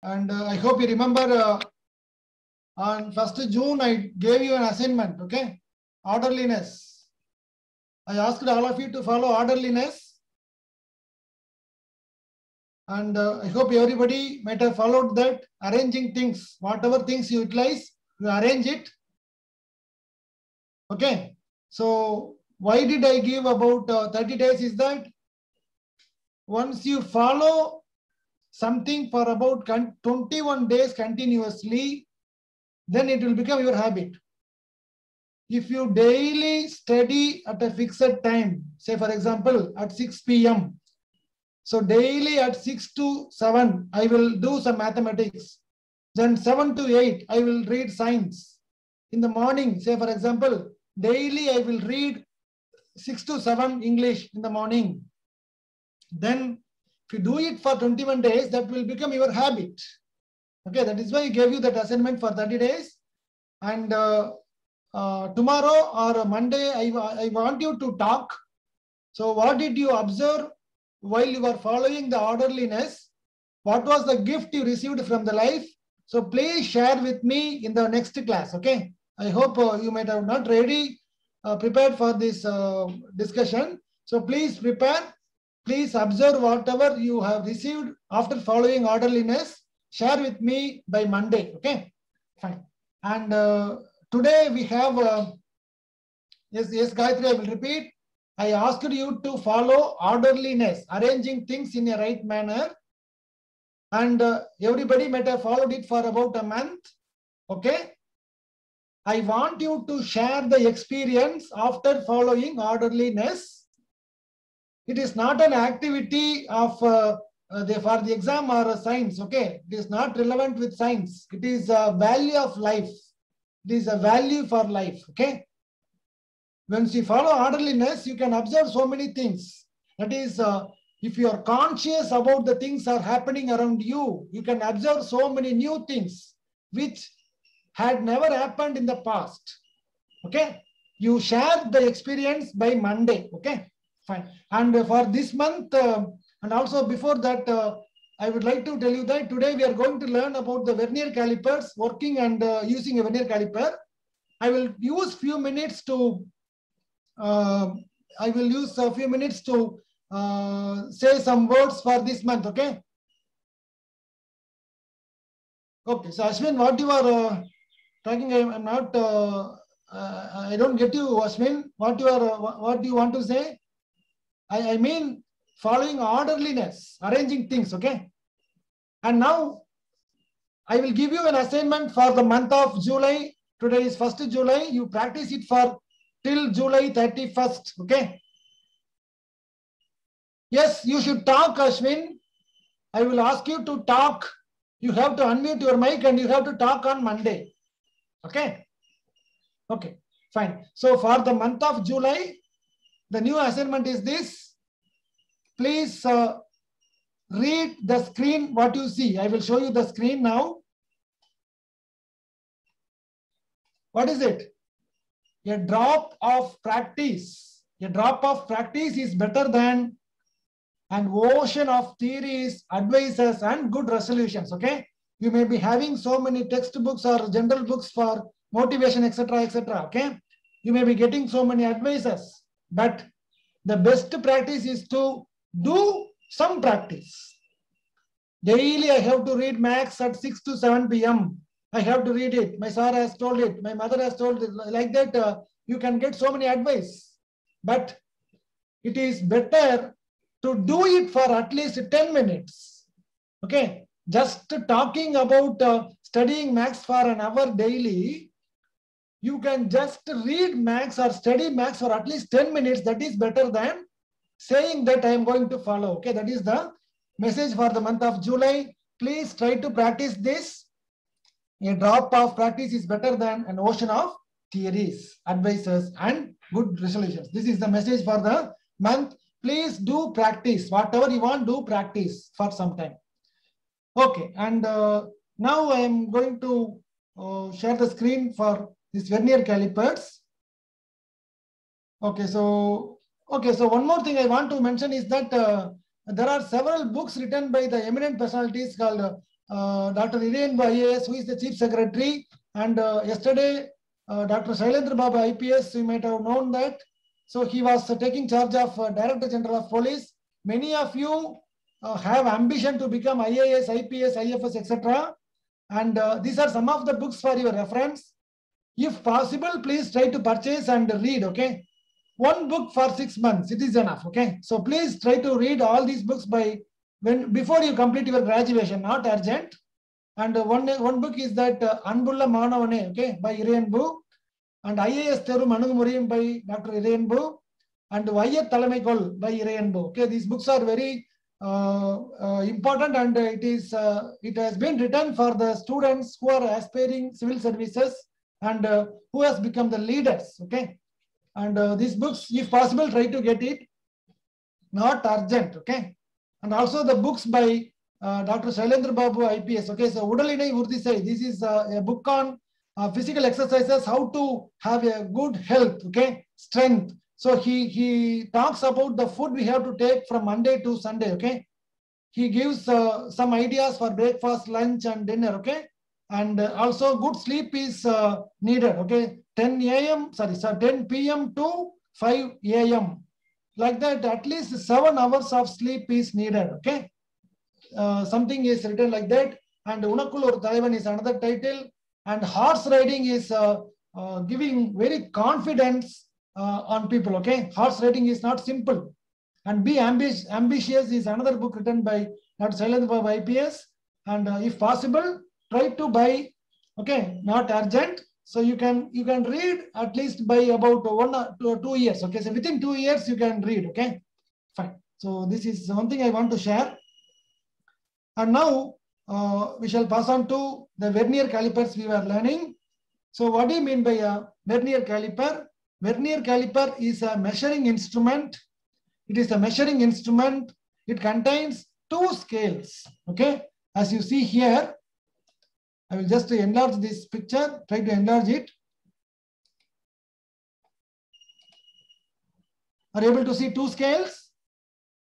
And I hope you remember on 1st June, I gave you an assignment, okay? Orderliness. I asked all of you to follow orderliness. And I hope everybody might have followed that, arranging things, whatever things you utilize, you arrange it. Okay. So why did I give about 30 days is that once you follow something for about 21 days continuously, then it will become your habit. If you daily study at a fixed time, say for example at 6 p.m. So daily at 6 to 7, I will do some mathematics. Then 7 to 8, I will read science. In the morning, say for example, daily I will read 6 to 7 English in the morning. Then if you do it for 21 days, that will become your habit. Okay, that is why I gave you that assignment for 30 days. And tomorrow or Monday, I want you to talk. So what did you observe while you were following the orderliness? What was the gift you received from the life? So please share with me in the next class, okay? I hope you might have not ready prepared for this discussion. So please prepare. Please observe whatever you have received after following orderliness. Share with me by Monday, okay? Fine. And today we have, yes, Gayatri, I will repeat. I asked you to follow orderliness, arranging things in a right manner. And everybody might have followed it for about a month, okay? I want you to share the experience after following orderliness. It is not an activity of for the exam or science, okay? It is not relevant with science. It is a value of life. It is a value for life, okay? Once you follow orderliness, you can observe so many things. That is, if you are conscious about the things are happening around you, you can observe so many new things which had never happened in the past, okay? You share the experience by Monday, okay? Fine. And for this month, and also before that, I would like to tell you that today we are going to learn about the vernier calipers, working and using a vernier caliper. I will use few minutes to say some words for this month, okay? Okay, so Ashwin, what you are talking, I'm not, I don't get you, Ashwin. What do you want to say? I mean, following orderliness, arranging things, okay? And now, I will give you an assignment for the month of July. Today is 1st July. You practice it for till July 31st, okay? Yes, you should talk, Ashwin. I will ask you to talk. You have to unmute your mic and you have to talk on Monday, okay? Okay, fine. So for the month of July, the new assignment is this. Please read the screen, what you see. I will show you the screen now. What is it? A drop of practice. A drop of practice is better than an ocean of theories, advices, and good resolutions, okay? You may be having so many textbooks or general books for motivation, etc., okay? You may be getting so many advices, but the best practice is to do some practice. Daily, I have to read max at 6 to 7 p.m. I have to read it. My sir has told it. My mother has told it. Like that, you can get so many advice. But it is better to do it for at least 10 minutes. Okay. Just talking about studying max for an hour daily, you can just read max or study max for at least 10 minutes. That is better than saying that I am going to follow. Okay. That is the message for the month of July. Please try to practice this. A drop of practice is better than an ocean of theories, advices, and good resolutions. This is the message for the month. Please do practice. Whatever you want, do practice for some time. Okay, and now I am going to share the screen for this vernier calipers. Okay, so one more thing I want to mention is that there are several books written by the eminent personalities called Dr. Irenbu IAS, who is the Chief Secretary, and yesterday Dr. Shailendra Babu IPS, you might have known that. So he was taking charge of Director General of Police. Many of you have ambition to become IAS, IPS, IFS, etc. And these are some of the books for your reference. If possible, please try to purchase and read, okay? One book for 6 months, it is enough, okay? So please try to read all these books before you complete your graduation, not urgent. And one book is that Anbulla Manavane, okay, by Irenbu, and IAS Theru Manugumuriyam by Dr. Irenbu, and Vayat Talamaikol by Irenbu. Okay, these books are very important, and it has been written for the students who are aspiring civil services and who has become the leaders. Okay, and these books, if possible, try to get it. Not urgent. Okay, and also the books by Dr. Shailendra Babu IPS. Okay, so Udalinai Urdisai. This is a book on physical exercises, how to have a good health. Okay, strength. So he talks about the food we have to take from Monday to Sunday. Okay, he gives some ideas for breakfast, lunch, and dinner. Okay, and also good sleep is needed. Okay, 10 p.m. to 5 a.m. Like that, at least 7 hours of sleep is needed. Okay, something is written like that. And Unakul or Taiwan is another title. And horse riding is giving very confidence on people. Okay, horse riding is not simple. And Be Ambitious is another book written by Dr. Shailendra Babu IPS. And if possible, try to buy. Okay, not urgent. So you can read at least by about 1 or 2 years. Okay, so within 2 years you can read. Okay, fine. So this is one thing I want to share. And now we shall pass on to the vernier calipers we were learning. So what do you mean by a vernier caliper? Vernier caliper is a measuring instrument. It is a measuring instrument. It contains 2 scales. Okay, as you see here, I will just enlarge this picture, try to enlarge it. Are you able to see 2 scales?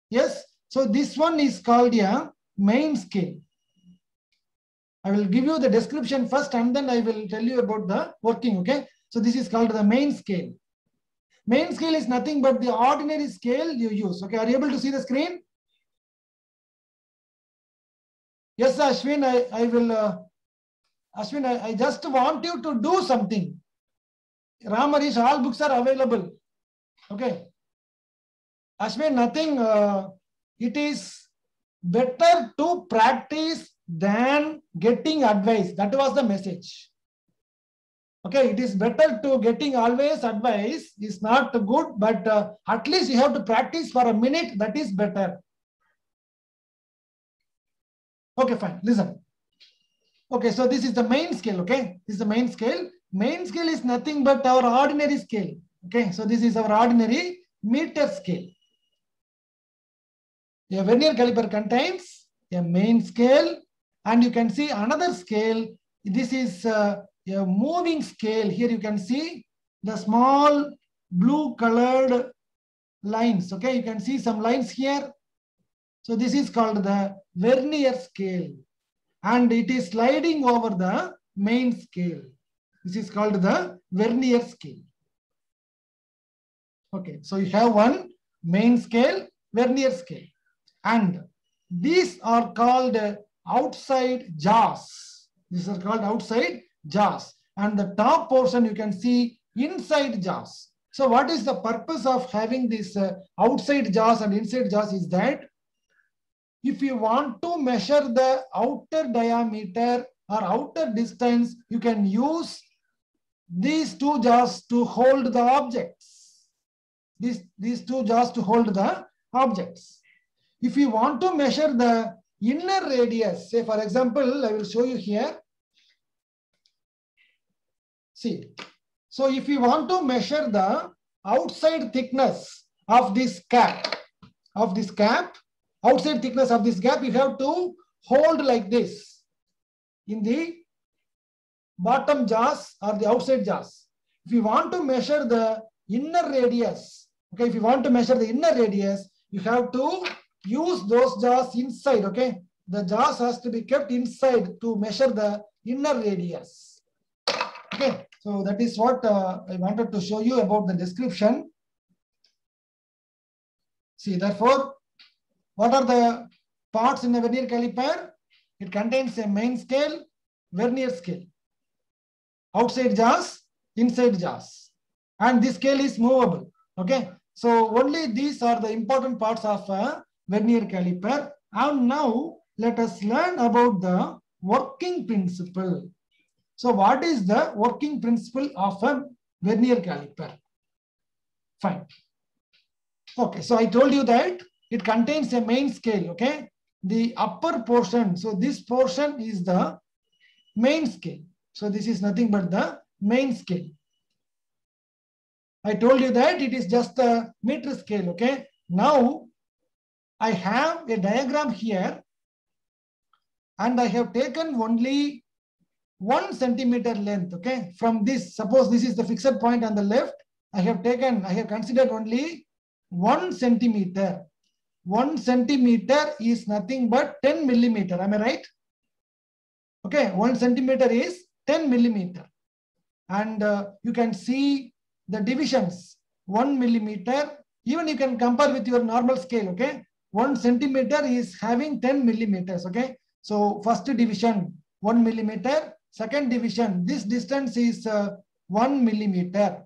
Yes. So this one is called a main scale. I will give you the description first and then I will tell you about the working. Okay. So this is called the main scale. Main scale is nothing but the ordinary scale you use. Okay. Are you able to see the screen? Yes, Ashwin, I will. Ashwin, I just want you to do something. Ramarish, all books are available. Okay. Ashwin, nothing. It is better to practice than getting advice. That was the message. Okay, it is better to getting always advice is not good, but at least you have to practice for a minute. That is better. Okay, fine. Listen. Okay, so this is the main scale. Okay, this is the main scale. Main scale is nothing but our ordinary scale. Okay, so this is our ordinary meter scale. A vernier caliper contains a main scale, and you can see another scale. This is a moving scale. Here you can see the small blue colored lines. Okay, you can see some lines here. So this is called the vernier scale, and it is sliding over the main scale. This is called the vernier scale. Okay, so you have one main scale, vernier scale. And these are called outside jaws. These are called outside jaws. And the top portion you can see inside jaws. So what is the purpose of having this outside jaws and inside jaws is that if you want to measure the outer diameter or outer distance, you can use these 2 jaws to hold the objects. These 2 jaws to hold the objects. If you want to measure the inner radius, say for example, I will show you here. See, so if you want to measure the outside thickness of this cap, outside thickness of this gap, you have to hold like this in the bottom jaws or the outside jaws. If you want to measure the inner radius, okay, if you want to measure the inner radius, you have to use those jaws inside. Okay, the jaws has to be kept inside to measure the inner radius. Okay, so that is what I wanted to show you about the description. See, therefore, what are the parts in a vernier caliper? It contains a main scale, vernier scale, outside jaws, inside jaws, and this scale is movable. Okay, so only these are the important parts of a vernier caliper. And now let us learn about the working principle. So what is the working principle of a vernier caliper? Fine. Okay, so I told you that it contains a main scale. Okay, the upper portion, so this portion is the main scale. So this is nothing but the main scale. I told you that it is just a meter scale. Okay, now I have a diagram here and I have taken only 1 centimeter length. Okay, from this, suppose this is the fixed point on the left. I have considered only 1 centimeter. 1 centimeter is nothing but 10 millimeter. Am I right? Okay, 1 centimeter is 10 millimeter. And you can see the divisions. 1 millimeter, even you can compare with your normal scale. Okay, 1 centimeter is having 10 millimeters. Okay, so first division 1 millimeter, second division, this distance is 1 millimeter.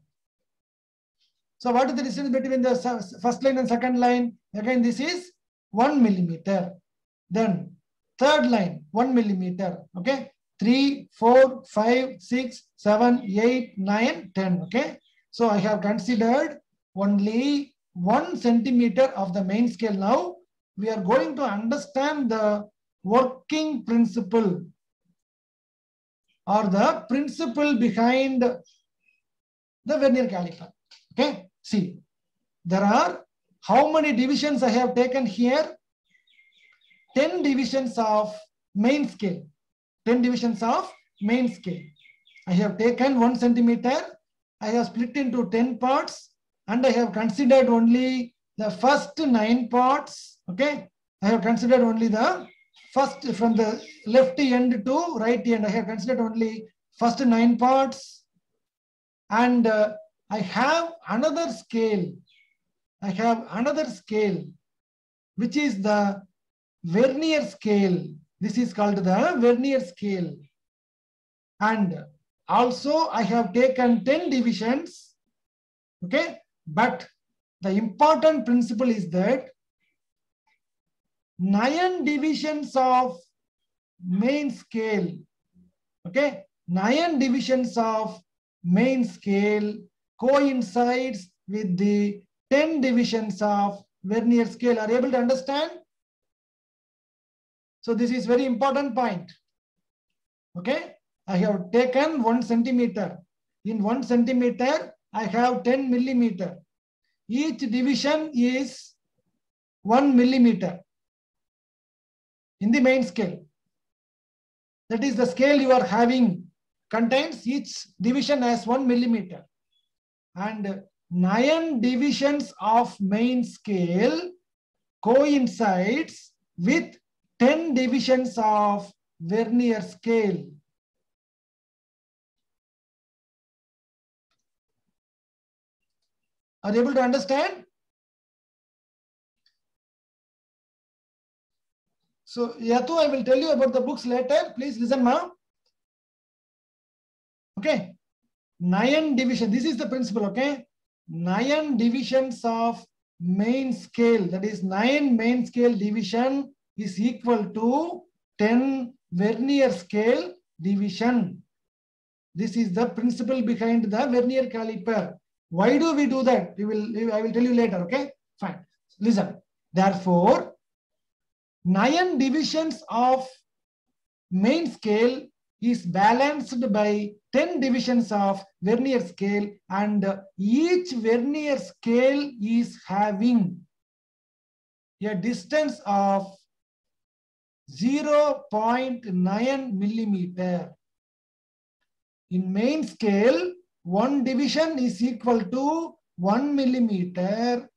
So what is the distance between the first line and second line? Again, this is 1 millimeter. Then third line, 1 millimeter. Okay, 3, 4, 5, 6, 7, 8, 9, 10. Okay, so I have considered only 1 centimeter of the main scale. Now we are going to understand the working principle or the principle behind the vernier caliper. Okay, see, there are how many divisions I have taken here? 10 divisions of main scale. 10 divisions of main scale. I have taken 1 centimeter. I have split into 10 parts and I have considered only the first 9 parts. Okay, I have considered only the first from the left end to right end. I have considered only first 9 parts. And I have another scale. I have another scale, which is the vernier scale. This is called the vernier scale. And also I have taken 10 divisions. Okay, but the important principle is that 9 divisions of main scale. Okay, 9 divisions of main scale coincides with the 10 divisions of vernier scale. Are you able to understand? So this is very important point. Okay, I have taken 1 centimeter. In 1 centimeter, I have 10 millimeter. Each division is 1 millimeter in the main scale. That is the scale you are having contains each division as 1 millimeter. And 9 divisions of main scale coincides with 10 divisions of vernier scale. Are you able to understand? So, Yatu, I will tell you about the books later. Please listen now. Okay. 9 divisions. This is the principle. Okay. 9 divisions of main scale. That is 9 main scale division is equal to 10 vernier scale division. This is the principle behind the vernier caliper. Why do we do that? I will tell you later. Okay. Fine. Listen. Therefore, 9 divisions of main scale is balanced by 10 divisions of vernier scale, and each vernier scale is having a distance of 0.9 millimeter. In main scale, 1 division is equal to 1 millimeter.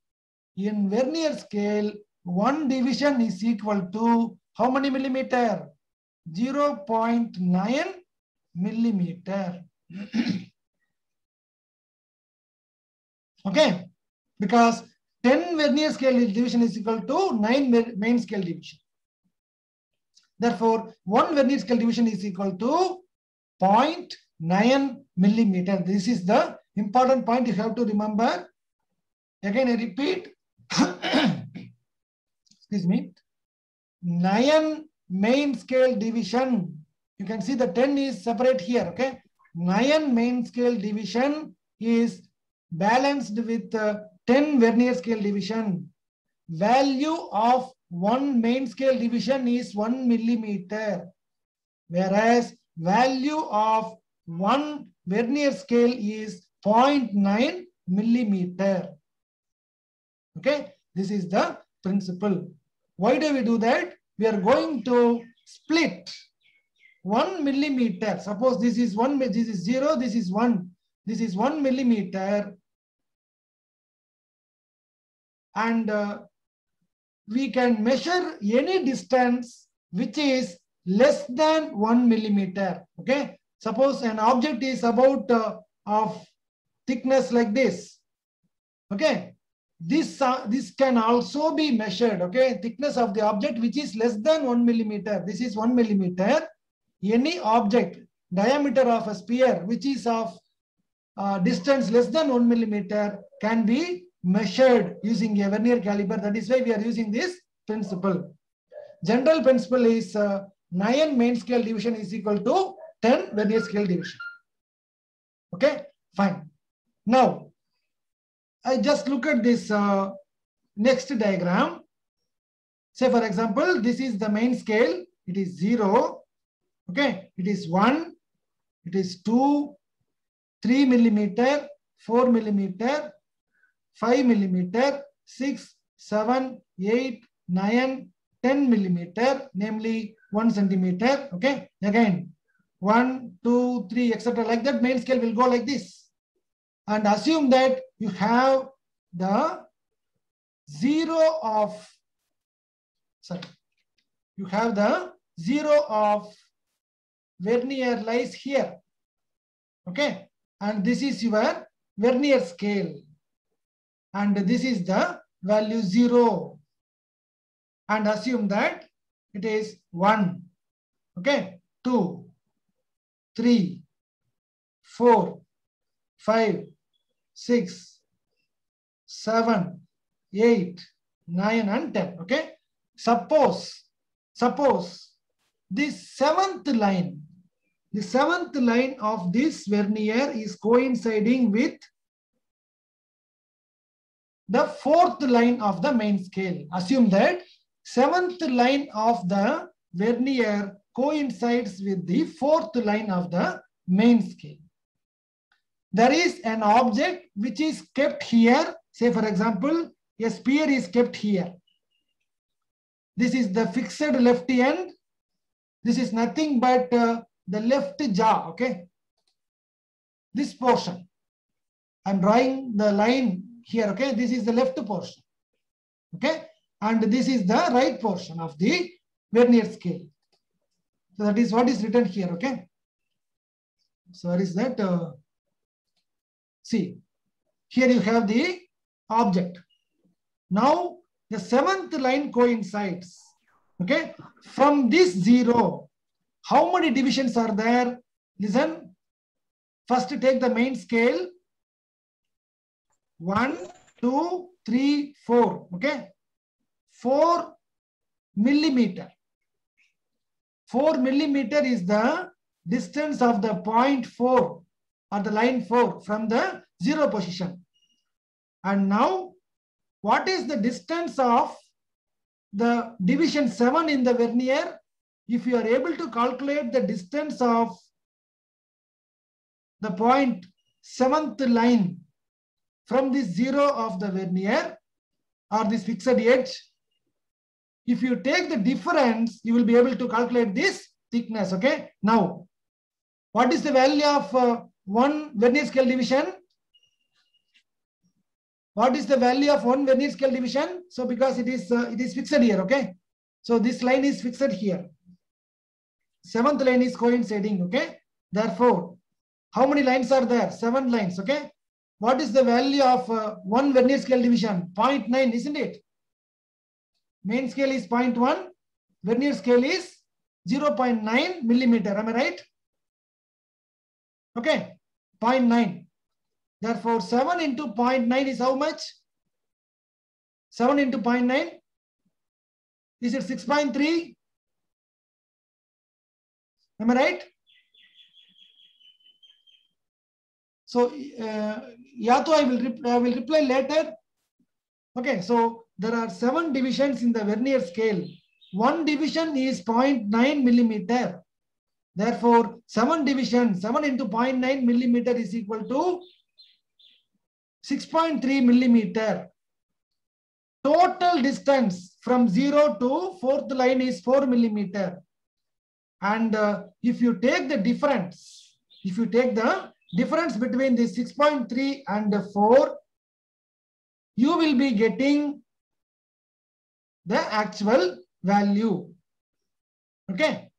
In vernier scale, 1 division is equal to How many millimeter? 0.9 millimeter. Okay, because 10 vernier scale division is equal to 9 main scale division. Therefore, 1 vernier scale division is equal to 0.9 millimeter. This is the important point you have to remember. Again, I repeat. Excuse me. 9 main scale division. You can see the 10 is separate here. Okay. 9 main scale division is balanced with 10 vernier scale division. Value of 1 main scale division is 1 millimeter, whereas value of 1 vernier scale is 0.9 millimeter. Okay, this is the principle. Why do we do that? We are going to split 1 millimeter. Suppose this is 1, this is 0, this is 1. This is 1 millimeter. And we can measure any distance which is less than 1 millimeter. Okay. Suppose an object is about of thickness like this. Okay. This can also be measured. Okay. Thickness of the object which is less than 1 millimeter. This is 1 millimeter. Any object, diameter of a sphere which is of distance less than 1 millimeter can be measured using a vernier caliper. That is why we are using this principle. General principle is 9 main scale division is equal to 10 vernier scale division. Okay, fine. Now, I just look at this next diagram. Say, for example, this is the main scale. It is 0. Okay, it is 1. It is 2, 3 millimeter, 4 millimeter, 5 millimeter, 6, 7, 8, 9, 10 millimeter, namely 1 centimeter. Okay, again 1, 2, 3, etc. Like that, main scale will go like this. And assume that you have the zero of vernier lies here. Okay, and this is your vernier scale. And this is the value 0. And assume that it is 1. Okay, 2, 3, 4, 5, 6, 7, 8, 9, and 10. Okay. Suppose this seventh line of this vernier is coinciding with the fourth line of the main scale. Assume that seventh line of the vernier coincides with the fourth line of the main scale. There is an object which is kept here. Say, for example, a sphere is kept here. This is the fixed left end. This is nothing but the left jaw. Okay. This portion. I'm drawing the line here. Okay. This is the left portion. Okay. And this is the right portion of the vernier scale. So that is what is written here. Okay. So what is that? See, here you have the object. Now the seventh line coincides. Okay. From this 0, how many divisions are there? Listen. First take the main scale. 1, 2, 3, 4. Okay. 4 millimeter. 4 millimeter is the distance of the point 4 or the line 4 from the 0 position. And now, what is the distance of the division 7 in the vernier? If you are able to calculate the distance of the point 7th line from this 0 of the vernier or this fixed edge, if you take the difference, you will be able to calculate this thickness. Okay. Now, what is the value of one vernier scale division? What is the value of one vernier scale division? So because it is fixed here. Okay. So this line is fixed here. 7th line is coinciding. Okay. Therefore, how many lines are there? 7 lines. Okay. What is the value of one vernier scale division? 0.9, isn't it? Main scale is 0.1. Vernier scale is 0.9 millimeter. Am I right? Okay. 0.9. Therefore, 7 into 0.9 is how much? 7 into 0.9. Is it 6.3? Am I right? So, Yato, I will reply later. Okay, so there are 7 divisions in the vernier scale. One division is 0.9 millimeter. Therefore, 7 divisions, 7 into 0.9 millimeter is equal to 6.3 millimeter. Total distance from 0 to 4th line is 4 millimeter. And if you take the difference, between the 6.3 and 4, you will be getting the actual value. Okay.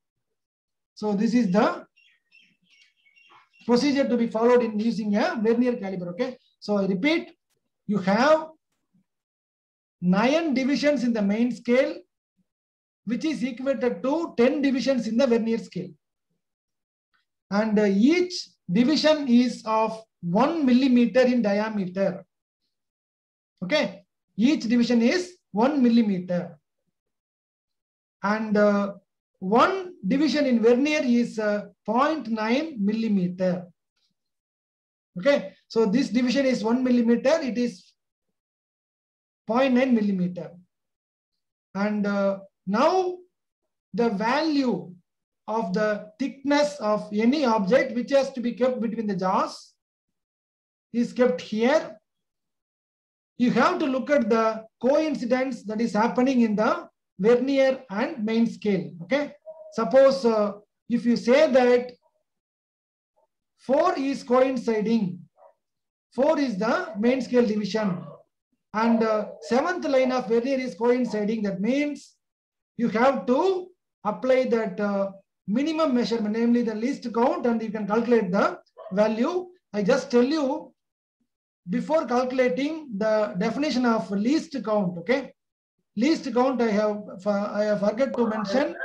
So this is the procedure to be followed in using a vernier caliper. Okay. So I repeat, you have 9 divisions in the main scale, which is equated to 10 divisions in the vernier scale. And each division is of 1 millimeter in diameter. Okay. Each division is 1 millimeter. And one division in vernier is 0.9 millimeter. Okay. So this division is 1 millimeter. It is 0.9 millimeter. And now the value of the thickness of any object which has to be kept between the jaws is kept here. You have to look at the coincidence that is happening in the vernier and main scale. Okay. Suppose if you say that 4 is coinciding, 4 is the main scale division, and 7th line of vernier is coinciding, that means you have to apply that minimum measurement, namely the least count, and you can calculate the value. I just tell you before calculating the definition of least count. Okay. Least count I have forgot to mention.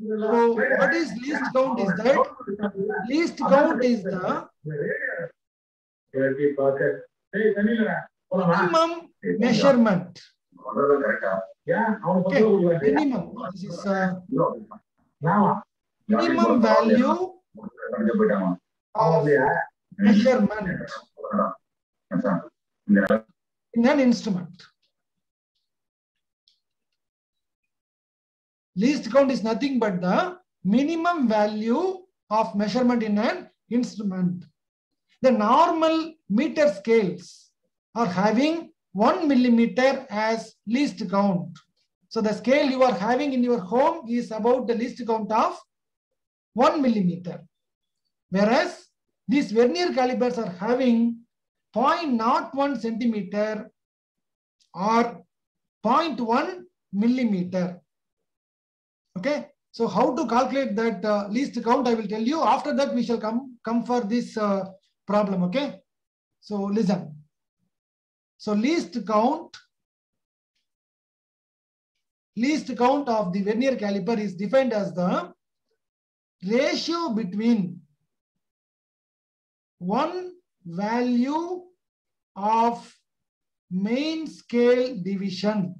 So what is least count is that least count is the minimum measurement. Okay, minimum. This is minimum value of measurement in an instrument. Least count is nothing but the minimum value of measurement in an instrument. The normal meter scales are having 1 millimeter as least count. So the scale you are having in your home is about the least count of 1 millimeter. Whereas these vernier calipers are having 0.01 centimeter or 0.1 millimeter. Okay. So how to calculate that least count, I will tell you. After that, we shall come for this problem. Okay. So listen. So least count of the vernier caliper is defined as the ratio between one value of main scale division.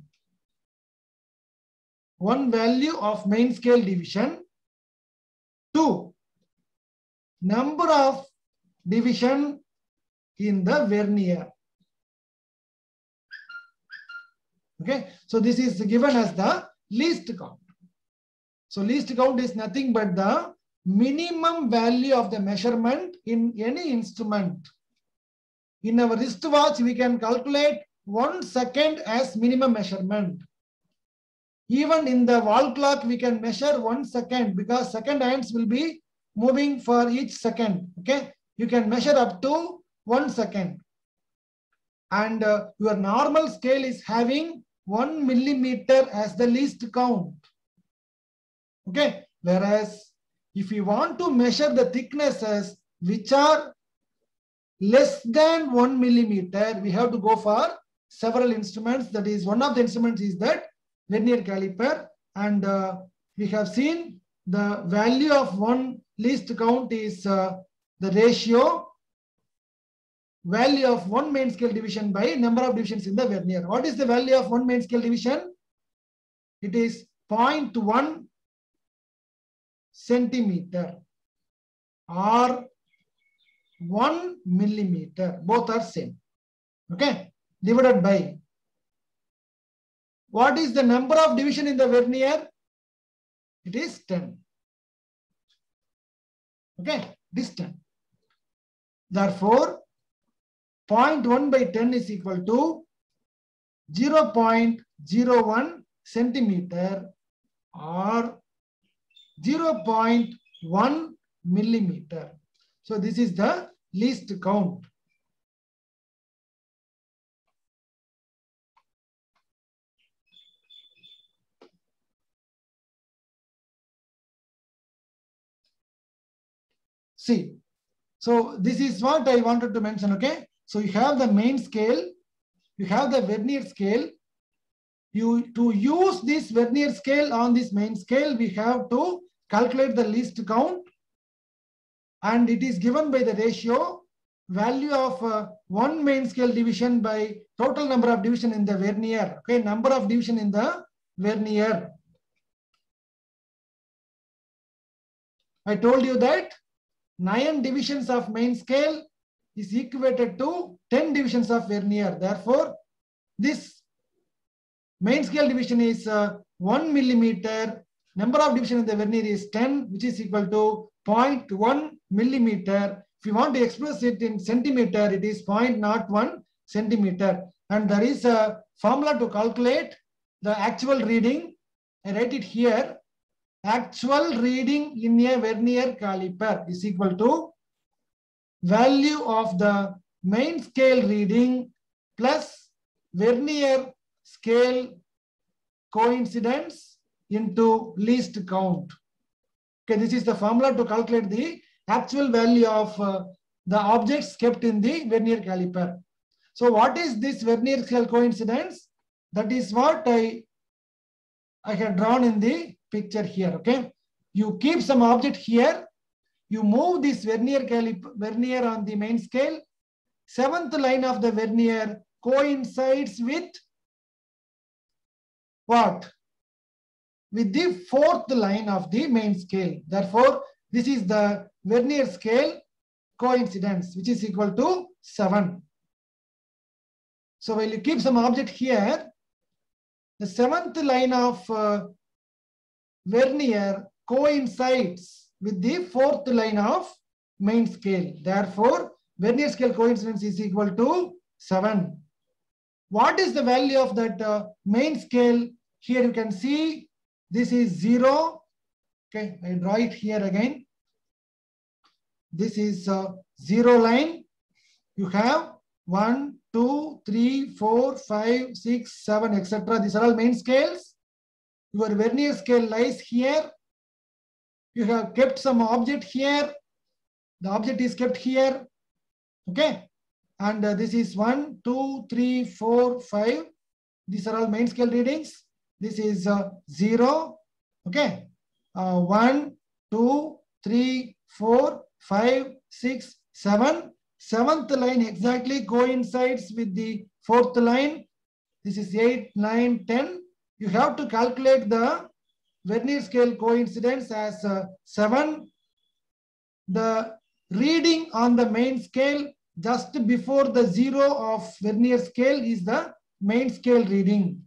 One value of main scale division to number of division in the vernier. Okay, so this is given as the least count. So least count is nothing but the minimum value of the measurement in any instrument. In our wristwatch, we can calculate 1 second as minimum measurement. Even in the wall clock, we can measure 1 second because second hands will be moving for each second. Okay, you can measure up to 1 second. And your normal scale is having 1 millimeter as the least count. Okay. Whereas if we want to measure the thicknesses which are less than 1 millimeter, we have to go for several instruments. That is, one of the instruments is that vernier caliper, and we have seen the value of one least count is the ratio value of one main scale division by number of divisions in the vernier. What is the value of one main scale division? It is 0.1 centimeter or 1 millimeter. Both are same. Okay. Divided by, what is the number of division in the vernier? It is 10. Okay. This 10. Therefore, 0.1 by 10 is equal to 0.01 centimeter or 0.1 millimeter. So this is the least count. See, so this is what I wanted to mention. Okay. So you have the main scale, you have the vernier scale. To use this vernier scale on this main scale, we have to calculate the least count, and it is given by the ratio value of one main scale division by total number of division in the vernier. Okay, number of division in the vernier. I told you that 9 divisions of main scale is equated to 10 divisions of vernier. Therefore, this main scale division is 1 millimeter. Number of division in the vernier is 10, which is equal to 0.1 millimeter. If you want to express it in centimeter, it is 0.01 centimeter. And there is a formula to calculate the actual reading. I write it here. Actual reading in a vernier caliper is equal to value of the main scale reading plus vernier scale coincidence into least count. Okay, this is the formula to calculate the actual value of the objects kept in the vernier caliper. So what is this vernier scale coincidence? That is what I have drawn in the picture here. Okay, you keep some object here, you move this vernier on the main scale. 7th line of the vernier coincides with what? With the 4th line of the main scale. Therefore, this is the vernier scale coincidence, which is equal to 7. So when you keep some object here, the 7th line of vernier coincides with the 4th line of main scale. Therefore, vernier scale coincidence is equal to 7. What is the value of that main scale? Here you can see this is 0. Okay, I draw it here again. This is 0 line. You have 1, 2, 3, 4, 5, 6, 7, etc. These are all main scales. Your vernier scale lies here. You have kept some object here. The object is kept here. Okay. And this is 1, 2, 3, 4, 5. These are all main scale readings. This is 0. Okay. 1, 2, 3, 4, 5, 6, 7. 7th line exactly coincides with the 4th line. This is 8, 9, 10. You have to calculate the vernier scale coincidence as 7. The reading on the main scale just before the 0 of vernier scale is the main scale reading.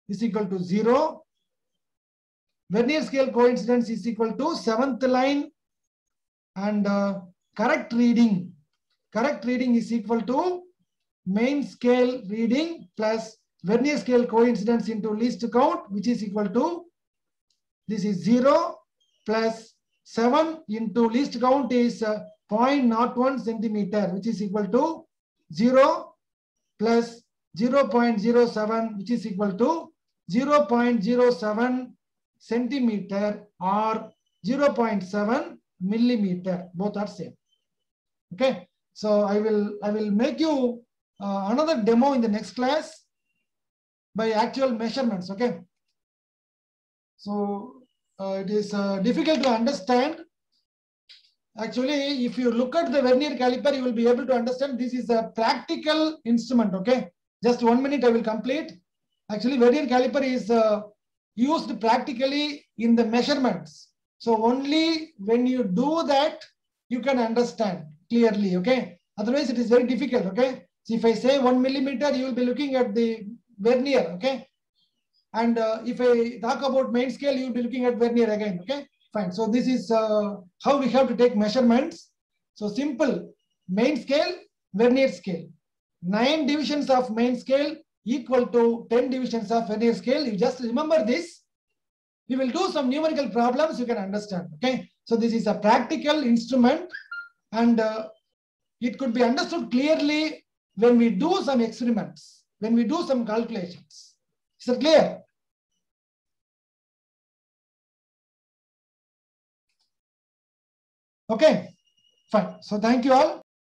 Is equal to 0. Vernier scale coincidence is equal to 7th line, and correct reading. Correct reading is equal to main scale reading plus vernier scale coincidence into least count, which is equal to, this is 0 plus 7 into least count is 0.01 centimeter, which is equal to 0 plus 0.07, which is equal to 0.07 centimeter or 0.7 millimeter. Both are same. Okay. So I will make you another demo in the next class by actual measurements. Okay. So it is difficult to understand. Actually, if you look at the vernier caliper, you will be able to understand this is a practical instrument. Okay. Just 1 minute, I will complete. Actually, vernier caliper is used practically in the measurements. So only when you do that, you can understand clearly. Okay. Otherwise, it is very difficult. Okay. So if I say 1 millimeter, you will be looking at the vernier. Okay. And if I talk about main scale, you will be looking at vernier again. Okay. Fine. So this is how we have to take measurements. So simple: main scale, vernier scale. 9 divisions of main scale equal to 10 divisions of vernier scale. You just remember this. We will do some numerical problems. You can understand. Okay. So this is a practical instrument, and it could be understood clearly when we do some experiments, when we do some calculations. Is it clear? Okay, fine. So thank you all.